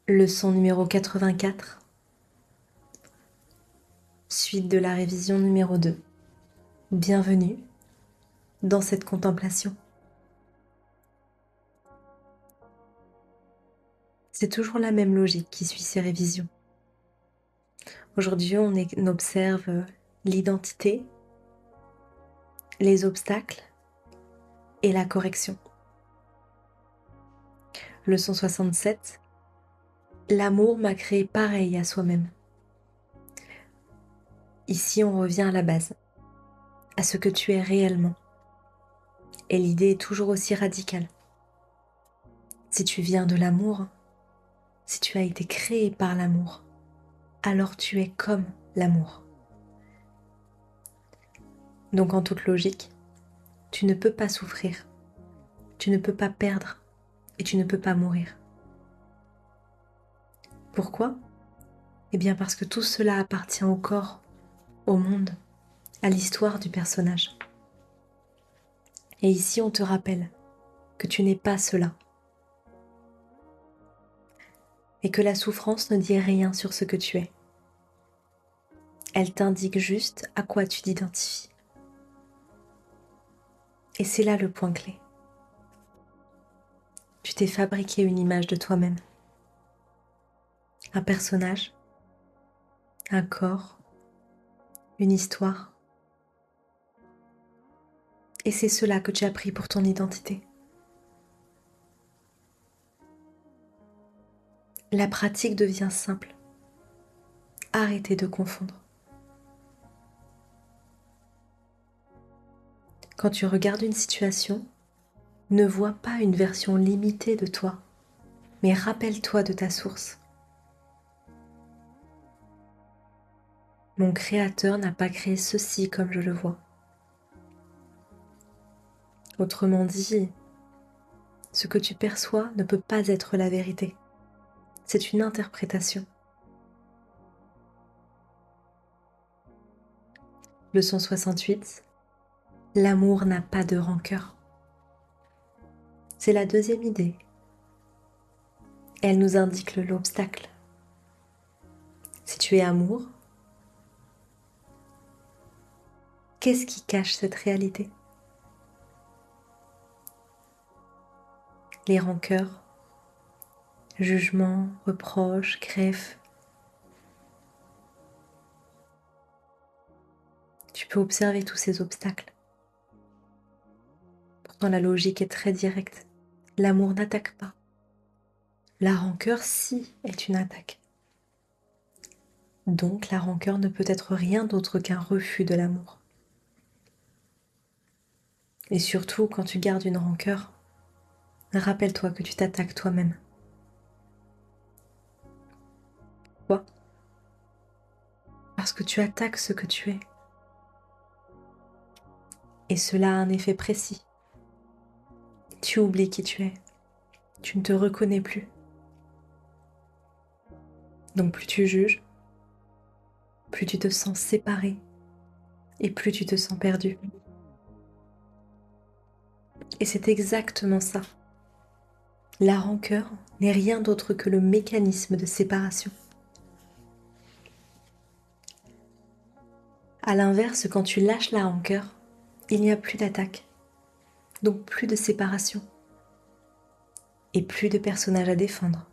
Leçon numéro 84, suite de la révision numéro 2. Bienvenue dans cette contemplation. C'est toujours la même logique qui suit ces révisions. Aujourd'hui, on observe l'identité, les obstacles et la correction. Leçon 67, l'amour m'a créé pareil à soi-même. Ici, on revient à la base, à ce que tu es réellement. Et l'idée est toujours aussi radicale. Si tu viens de l'amour, si tu as été créé par l'amour, alors tu es comme l'amour. Donc en toute logique, tu ne peux pas souffrir, tu ne peux pas perdre et tu ne peux pas mourir. Pourquoi ? Eh bien parce que tout cela appartient au corps, au monde, à l'histoire du personnage. Et ici on te rappelle que tu n'es pas cela. Et que la souffrance ne dit rien sur ce que tu es. Elle t'indique juste à quoi tu t'identifies. Et c'est là le point clé. Tu t'es fabriqué une image de toi-même. Un personnage, un corps, une histoire. Et c'est cela que tu as pris pour ton identité. La pratique devient simple. Arrêtez de confondre. Quand tu regardes une situation, ne vois pas une version limitée de toi, mais rappelle-toi de ta source. Mon Créateur n'a pas créé ceci comme je le vois. Autrement dit, ce que tu perçois ne peut pas être la vérité. C'est une interprétation. Leçon 68. L'amour n'a pas de rancœur. C'est la deuxième idée. Elle nous indique l'obstacle. Si tu es amour, qu'est-ce qui cache cette réalité ? Les rancœurs, jugements, reproches, greffes. Tu peux observer tous ces obstacles. Pourtant, la logique est très directe. L'amour n'attaque pas. La rancœur, si, est une attaque. Donc, la rancœur ne peut être rien d'autre qu'un refus de l'amour. Et surtout, quand tu gardes une rancœur, rappelle-toi que tu t'attaques toi-même. Pourquoi ? Parce que tu attaques ce que tu es. Et cela a un effet précis. Tu oublies qui tu es. Tu ne te reconnais plus. Donc plus tu juges, plus tu te sens séparé et plus tu te sens perdu. Et c'est exactement ça. La rancœur n'est rien d'autre que le mécanisme de séparation. À l'inverse, quand tu lâches la rancœur, il n'y a plus d'attaque, donc plus de séparation et plus de personnages à défendre.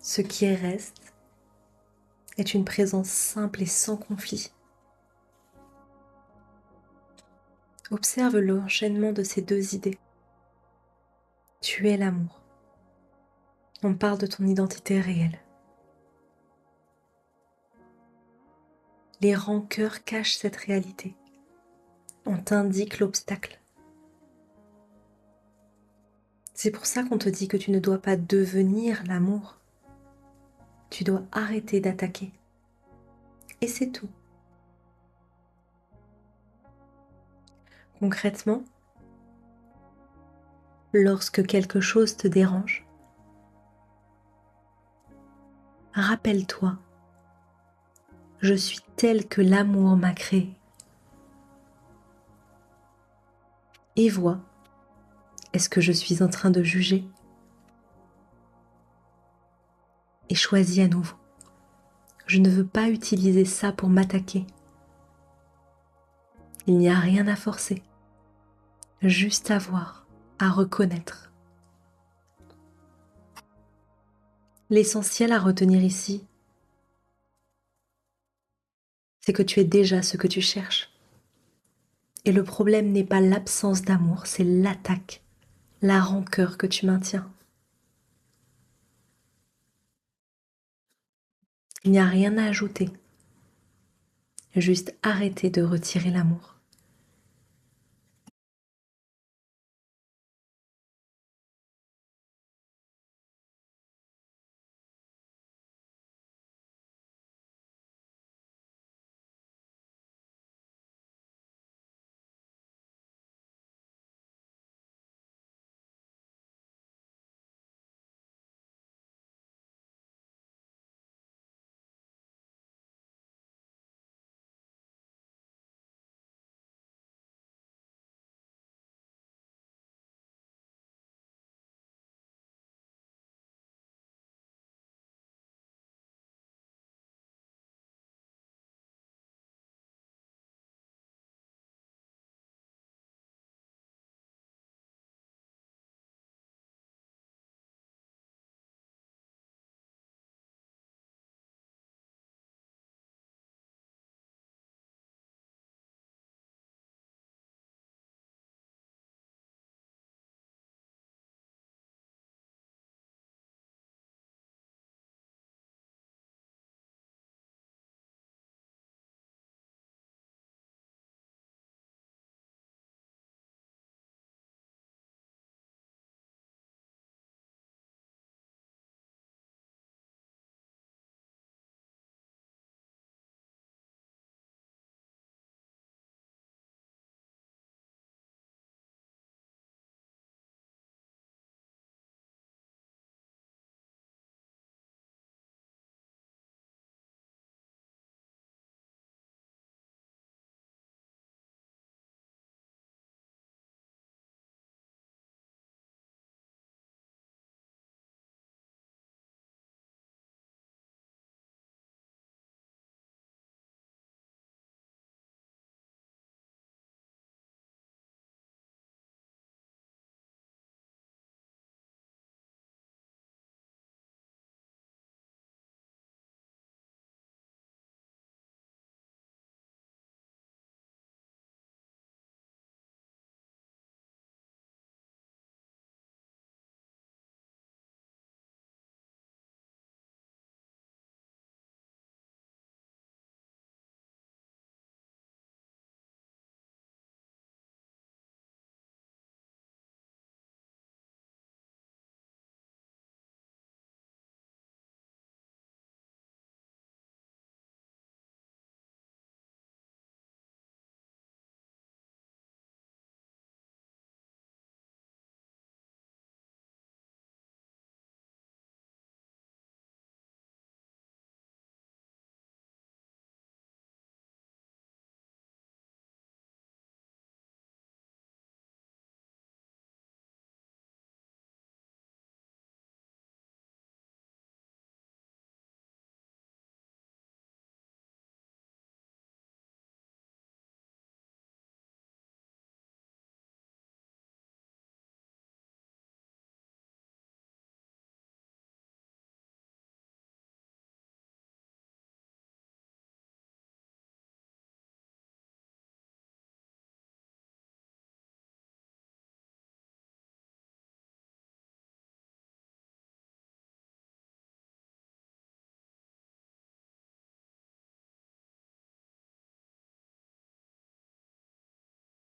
Ce qui reste est une présence simple et sans conflit. Observe l'enchaînement de ces deux idées. Tu es l'amour. On parle de ton identité réelle. Les rancœurs cachent cette réalité. On t'indique l'obstacle. C'est pour ça qu'on te dit que tu ne dois pas devenir l'amour. Tu dois arrêter d'attaquer. Et c'est tout. Concrètement, lorsque quelque chose te dérange, rappelle-toi, je suis tel que l'amour m'a créé. Et vois, est-ce que je suis en train de juger ? et choisis à nouveau. Je ne veux pas utiliser ça pour m'attaquer. Il n'y a rien à forcer, juste à voir, à reconnaître. L'essentiel à retenir ici, c'est que tu es déjà ce que tu cherches. Et le problème n'est pas l'absence d'amour, c'est l'attaque, la rancœur que tu maintiens. Il n'y a rien à ajouter, juste arrêter de retirer l'amour.